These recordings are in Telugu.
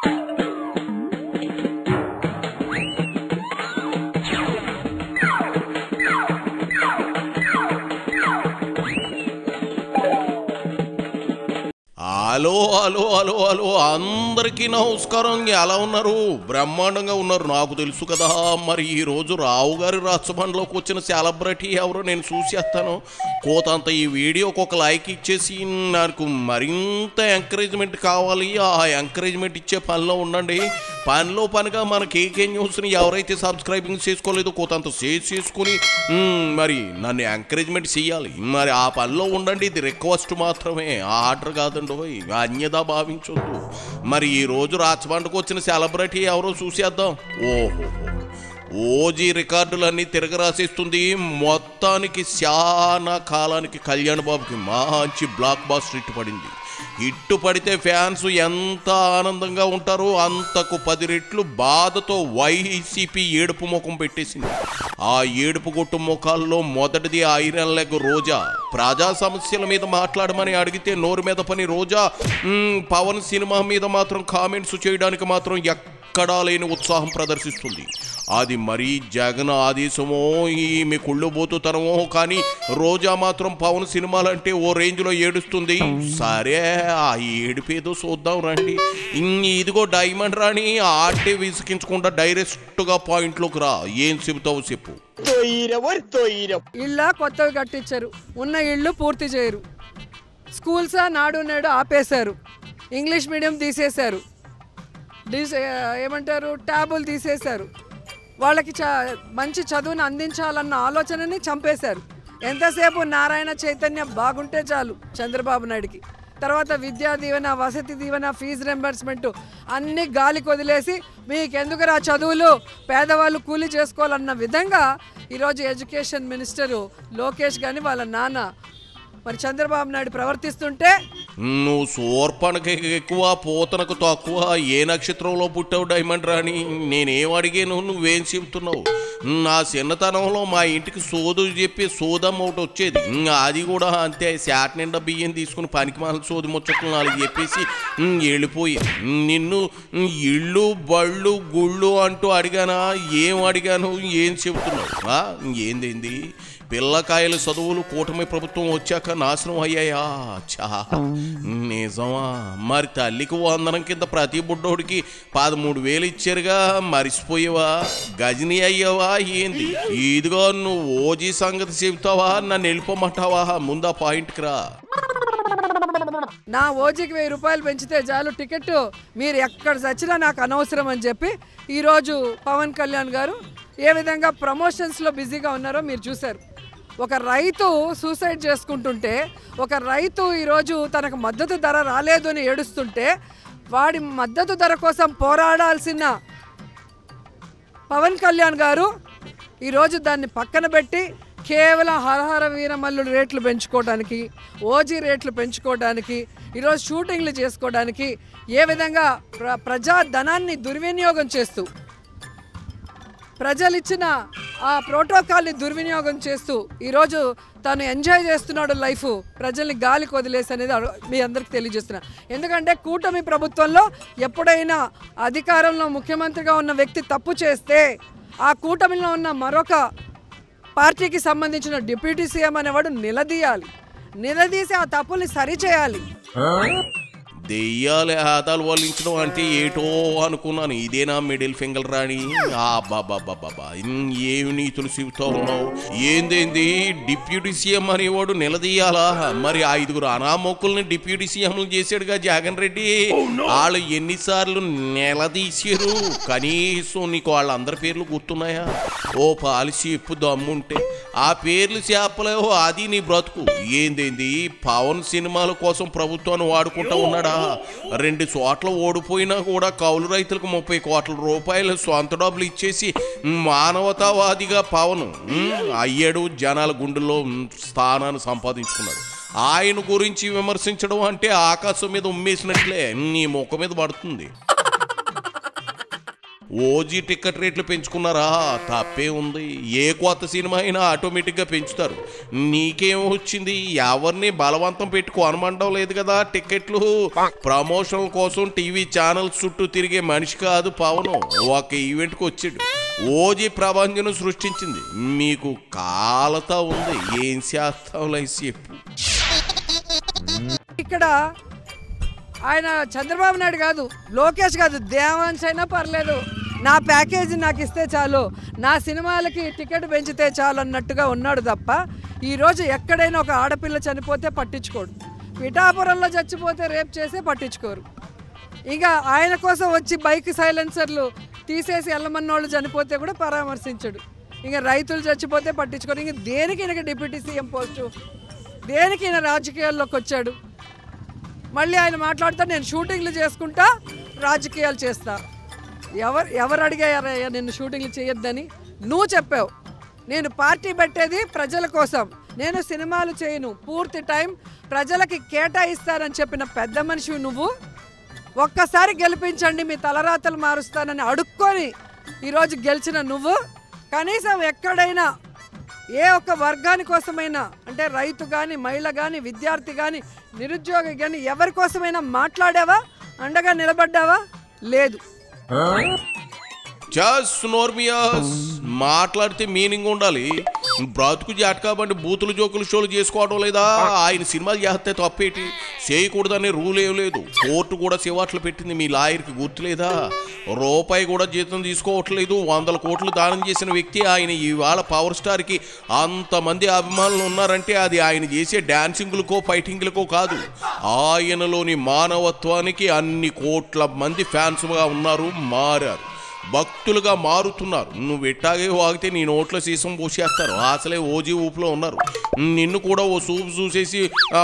హలో హలో హలో హలో అందరికీ నమస్కారం. ఎలా ఉన్నారు? బ్రహ్మాండంగా ఉన్నారు, నాకు తెలుసు కదా. మరి ఈరోజు రావు గారి రాచబండ్లోకి వచ్చిన సెలబ్రిటీ ఎవరో నేను చూసేస్తాను. కోతంత ఈ వీడియోకి ఒక లైక్ ఇచ్చేసి నాకు మరింత ఎంకరేజ్మెంట్ కావాలి. ఆ ఎంకరేజ్మెంట్ ఇచ్చే పనిలో ఉండండి. పనిలో పనిగా మన కేకే న్యూస్ని ఎవరైతే సబ్స్క్రైబింగ్ చేసుకోలేదో కోతంత షేర్ చేసుకుని మరి నన్ను ఎంకరేజ్మెంట్ చేయాలి. మరి ఆ పనిలో ఉండండి. ఇది రిక్వెస్ట్ మాత్రమే, ఆర్డర్ కాదండి, అన్యదా భావించొద్దు. మరి ఈరోజు రాచబండకు వచ్చిన సెలబ్రిటీ ఎవరో చూసేద్దాం. ఓహో, ఓజీ రికార్డులన్నీ తిరగరాసేస్తుంది. మొత్తానికి చాలా కాలానికి కళ్యాణ్ బాబుకి మంచి బ్లాక్ బాస్టర్ హిట్ పడింది. హిట్టు పడితే ఫ్యాన్స్ ఎంత ఆనందంగా ఉంటారో అంతకు 10 రెట్లు బాధతో వైసీపీ ఏడుపు ముఖం పెట్టేసింది. ఆ ఏడుపు గొట్టు ముఖాల్లో మొదటిది ఐరన్ లెగ్ రోజా. ప్రజా సమస్యల మీద మాట్లాడమని అడిగితే నోరు మీద పని రోజా. పవన్ సినిమా మీద మాత్రం కామెంట్స్ చేయడానికి మాత్రం ఎక్కడా లేని ఉత్సాహం ప్రదర్శిస్తుంది. అది మరీ జగన్ ఆదేశమో ఈమె కుళ్ళుబోతుతనమో కానీ రోజా మాత్రం పవన్ సినిమాలంటే ఓ రేంజ్లో ఏడుస్తుంది. సరే, ఆ ఏడుపేదో చూద్దాం రండి. ఇదిగో డైమండ్ రాణి, ఆటే విసికించకుండా డైరెక్ట్గా పాయింట్లోకి రా. ఏం చెబుతావు చెప్పు. ఇళ్ళ కొత్తవి కట్టించారు, ఉన్న ఇళ్ళు పూర్తి చేయరు. స్కూల్స్ నాడు నేడు ఆపేశారు, ఇంగ్లీష్ మీడియం తీసేశారు, ఏమంటారు ట్యాబులు తీసేశారు. వాళ్ళకి మంచి చదువుని అందించాలన్న ఆలోచనని చంపేశారు. ఎంతసేపు నారాయణ చైతన్యం బాగుంటే చాలు చంద్రబాబు నాయుడికి. తర్వాత విద్యా దీవెన, వసతి దీవెన, ఫీజు రింబర్స్మెంట్ అన్నీ గాలికి వదిలేసి మీకెందుకురా చదువులు, పేదవాళ్ళు కూలీ చేసుకోవాలన్న విధంగా ఈరోజు ఎడ్యుకేషన్ మినిస్టరు లోకేష్ కానీ వాళ్ళ నాన్న మరి చంద్రబాబు నాయుడు ప్రవర్తిస్తుంటే, నువ్వు సోర్పణకి ఎక్కువ పోతనకు తక్కువ. ఏ నక్షత్రంలో పుట్టావు డైమండ్ రాణి? నేనేం అడిగాను, నువ్వేం చెబుతున్నావు? నా చిన్నతనంలో మా ఇంటికి సోదు చెప్పి సోదమ్మ ఒకటి వచ్చేది. అది కూడా అంతే, శాట్ నిండా బియ్యం తీసుకుని పనికి మాల సోది ముచ్చట్లు 4 చెప్పేసి వెళ్ళిపోయి. నిన్ను ఇళ్ళు బళ్ళు గుళ్ళు అంటూ అడిగానా? ఏం అడిగాను, ఏం చెబుతున్నావు? ఏందేంది? పిల్లకాయల చదువులు కూటమి ప్రభుత్వం వచ్చాక నాశనం అయ్యాయా? చా, నిజమా? మరి తల్లికి వందనం కింద ప్రతి బుడ్డోడికి 13,000 ఇచ్చారుగా, మరిచిపోయావా? గజని అయ్యావా ఏంది? ఇదిగో నువ్వు ఓజీ సంగతి చెబుతావా, నన్ను వెళ్ళిపోమంటావా? ముందు ఆ పాయింట్కి రా. నా ఓజీకి 1000 రూపాయలు పెంచితే చాలు టికెట్, మీరు ఎక్కడ చచ్చినా నాకు అనవసరం అని చెప్పి ఈరోజు పవన్ కళ్యాణ్ గారు ఏ విధంగా ప్రమోషన్స్లో బిజీగా ఉన్నారో మీరు చూశారు. ఒక రైతు సూసైడ్ చేసుకుంటుంటే, ఒక రైతు ఈరోజు తనకు మద్దతు ధర రాలేదు అని ఏడుస్తుంటే, వాడి మద్దతు ధర కోసం పోరాడాల్సిన పవన్ కళ్యాణ్ గారు ఈరోజు దాన్ని పక్కన పెట్టి కేవలం హరహర వీరమల్లుడు రేట్లు పెంచుకోవడానికి, ఓజీ రేట్లు పెంచుకోవడానికి, ఈరోజు షూటింగ్లు చేసుకోవడానికి ఏ విధంగా ప్రజా ధనాన్ని దుర్వినియోగం చేస్తూ, ప్రజలు ఇచ్చిన ఆ ప్రోటోకాల్ని దుర్వినియోగం చేస్తూ ఈరోజు తను ఎంజాయ్ చేస్తున్నాడు లైఫ్, ప్రజల్ని గాలికి వదిలేసి అనేది మీ అందరికి తెలియజేస్తున్నా. ఎందుకంటే కూటమి ప్రభుత్వంలో ఎప్పుడైనా అధికారంలో ముఖ్యమంత్రిగా ఉన్న వ్యక్తి తప్పు చేస్తే ఆ కూటమిలో ఉన్న మరొక పార్టీకి సంబంధించిన డిప్యూటీ సీఎం అనేవాడు నిలదీసి ఆ తప్పుల్ని సరిచేయాలి. దెయ్యాలే ఆదాలు వల్లించడం అంటే ఏటో అనుకున్నాను. ఇదేనా మిడిల్ ఫింగర్ రాణి? బాబా ఏమి నీతులు చెబుతూ ఉన్నావు? ఏందేంది డిప్యూటీ సీఎం అనేవాడు నిలదీయాలా? మరి 5 అనామకుల్ని డిప్యూటీ సీఎంలు చేశాడుగా జగన్ రెడ్డి. వాళ్ళు ఎన్నిసార్లు నిలదీశారు? కనీసం నీకు వాళ్ళందరి పేర్లు గుర్తున్నాయా? ఓ పాలసీ ఎప్పు దమ్ముంటే ఆ పేర్లు చెప్పలేవు, అది నీ బ్రతుకు. ఏందేంది పవన్ సినిమాల కోసం ప్రభుత్వాన్ని వాడుకుంటా ఉన్నాడా? 2 చోట్ల ఓడిపోయినా కూడా కౌలు రైతులకు 30 కోట్ల రూపాయలు సొంత డబ్బులు ఇచ్చేసి మానవతావాదిగా పవన్ అయ్యాడు. జనాల గుండెల్లో స్థానాన్ని సంపాదించుకున్నాడు. ఆయన గురించి విమర్శించడం అంటే ఆకాశం మీద ఉమ్మేసినట్లే నీ ముఖం మీద పడుతుంది. ఓజీ టికెట్ రేట్లు పెంచుకున్నారా? తప్పే ఉంది. ఏ కొత్త సినిమా అయినా ఆటోమేటిక్గా పెంచుతారు. నీకేం వచ్చింది? ఎవరిని బలవంతం పెట్టి కొనమండం లేదు కదా టికెట్లు. ప్రమోషన్ కోసం టీవీ ఛానల్స్ చుట్టూ తిరిగే మనిషి కాదు పవన్. ఒక ఈవెంట్కి వచ్చాడు, ఓజీ ప్రభంజనం సృష్టించింది. మీకు కాలతా ఉంది, ఏం చేస్తావులే చెప్పు. ఇక్కడ ఆయన చంద్రబాబు నాయుడు కాదు, లోకేష్ కాదు, దేవాంశ్ అయినా పర్లేదు, నా ప్యాకేజీ నాకు ఇస్తే చాలు, నా సినిమాలకి టికెట్ పెంచితే చాలు అన్నట్టుగా ఉన్నాడు తప్ప ఈరోజు ఎక్కడైనా ఒక ఆడపిల్ల చనిపోతే పట్టించుకోడు, పిఠాపురంలో చచ్చిపోతే రేప్ చేసే పట్టించుకోరు. ఇంకా ఆయన కోసం వచ్చి బైక్ సైలెన్సర్లు తీసేసి ఎల్లమన్నోళ్ళు చనిపోతే కూడా పరామర్శించడు. ఇంకా రైతులు చచ్చిపోతే పట్టించుకోరు. ఇంక దేనికి ఈయనకి డిప్యూటీ సీఎం పోస్టు, దేనికి ఈయన రాజకీయాల్లోకి వచ్చాడు? మళ్ళీ ఆయన మాట్లాడుతా నేను షూటింగ్లు చేసుకుంటా రాజకీయాలు చేస్తా. ఎవరు అడిగారయ్యా నిన్ను షూటింగ్లు చేయొద్దని? నువ్వు చెప్పావు. నేను పార్టీ పెట్టేది ప్రజల కోసం, నేను సినిమాలు చేయను, పూర్తి టైం ప్రజలకి కేటాయిస్తానని చెప్పిన పెద్ద మనిషి నువ్వు. ఒక్కసారి గెలిపించండి మీ తలరాతలు మారుస్తానని అడుక్కొని ఈరోజు గెలిచిన నువ్వు కనీసం ఎక్కడైనా ఏ ఒక్క వర్గాని కోసమైనా, అంటే రైతు కానీ, మహిళ కానీ, విద్యార్థి కానీ, నిరుద్యోగి కానీ ఎవరి కోసమైనా మాట్లాడావా? అండగా నిలబడ్డావా? లేదు. మాట్లాడితే మీనింగ్ ఉండాలి. బ్రతుకు జాటకాబండి బూతులు జోకులు షోలు చేసుకోవడం లేదా? ఆయన సినిమాలు చేస్తే తప్పేటి? చేయకూడదనే రూల్ ఏం లేదు. కోర్టు కూడా సివాట్లు పెట్టింది. మీ లాయర్కి గుర్తులేదా? రూపాయి కూడా జీతం తీసుకోవట్లేదు. 100 కోట్లు దానం చేసిన వ్యక్తి ఆయన. ఇవాళ పవర్ స్టార్కి అంతమంది అభిమానులు ఉన్నారంటే అది ఆయన చేసే డాన్సింగ్లకో ఫైటింగ్లకో కాదు, ఆయనలోని మానవత్వానికి అన్ని కోట్ల మంది ఫ్యాన్స్గా ఉన్నారు, మారారు, భక్తులుగా మారుతున్నారు. నువ్వు ఎట్టాగే వాగితే నీ నోట్లో సీసం పోసేస్తారు. అసలే ఓజీ ఊపులో ఉన్నారు. నిన్ను కూడా ఓ సూపు చూసేసి ఓ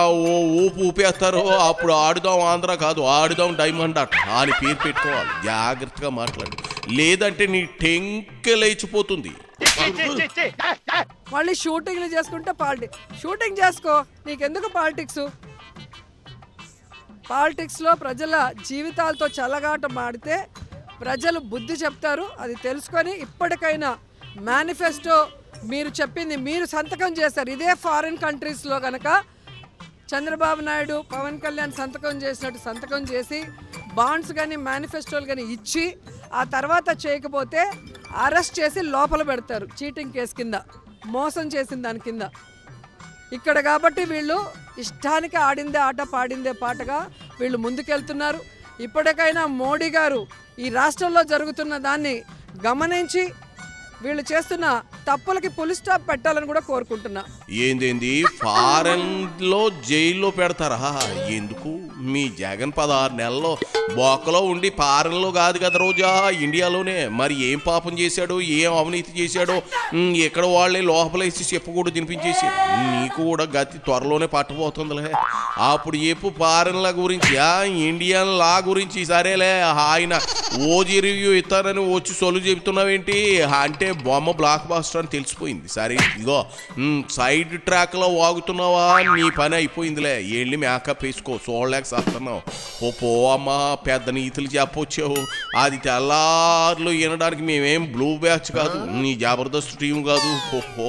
ఊపు ఊపేస్తారు. అప్పుడు ఆడుదాం ఆంధ్ర కాదు, ఆడుదాం డైమండ్ అట్ అని పేరు పెట్టుకోవాలి. జాగ్రత్తగా మాట్లాడు, లేదంటే నీ టెంకె లేచిపోతుంది. మళ్ళీ షూటింగ్లు చేసుకుంటే షూటింగ్ చేసుకో, నీకెందుకు పాలిటిక్స్? పాలిటిక్స్లో ప్రజల జీవితాలతో చెలగాట మాడితే ప్రజలు బుద్ధి చెప్తారు. అది తెలుసుకొని ఇప్పటికైనా మేనిఫెస్టో మీరు చెప్పింది మీరు సంతకం చేశారు. ఇదే ఫారిన్ కంట్రీస్లో కనుక చంద్రబాబు నాయుడు, పవన్ కళ్యాణ్ సంతకం చేసినట్టు సంతకం చేసి బాండ్స్ కానీ మేనిఫెస్టోలు కానీ ఇచ్చి ఆ తర్వాత చేయకపోతే అరెస్ట్ చేసి లోపల పెడతారు చీటింగ్ కేసు కింద, మోసం చేసిన దాని కింద. ఇక్కడ కాబట్టి వీళ్ళు ఇష్టానికి ఆడిందే ఆట పాడిందే పాటగా వీళ్ళు ముందుకెళ్తున్నారు. ఇప్పటికైనా మోడీ గారు ఈ రాష్ట్రంలో జరుగుతున్న దాన్ని గమనించి వీళ్ళు చేస్తున్న తప్పులకి పులి స్టాప్ పెట్టాలని కూడా కోరుకుంటున్నా. ఏందేంది ఫారెన్ లో జైల్లో పెడతారా? ఎందుకు? మీ జగన్ 16 నెలల్లో బొక్కలో ఉండి ఫారెన్లో కాదు కదా రోజా, ఇండియాలోనే. మరి ఏం పాపం చేశాడో, ఏం అవినీతి చేశాడో ఎక్కడ వాళ్ళే లోపలేసి చెప్పకూడదు తినిపించేసి. నీకు కూడా గతి త్వరలోనే పట్టబోతుందిలే. అప్పుడు చెప్పు ఫారెన్ లా గురించి, ఇండియన్ లా గురించి. సరేలే, ఆయన ఓజీ రివ్యూ ఇస్తారని వచ్చి సొలు చెబుతున్నావేంటి? అంటే బొమ్మ బ్లాక్ బాస్టర్ అని తెలిసిపోయింది. సరే ఇగో సైడ్ ట్రాక్ లో వాగుతున్నావా, నీ పని అయిపోయిందిలే. వెళ్ళి మేకప్ వేసుకో, చూడలేక చేస్తున్నావు. పో అమ్మా, పెద్ద నీతులు చెప్పొచ్చావు. అది తెల్లార్లు వినడానికి మేమేం బ్లూ బ్యాచ్ కాదు, నీ జబర్దస్త్ టీం కాదు. పో.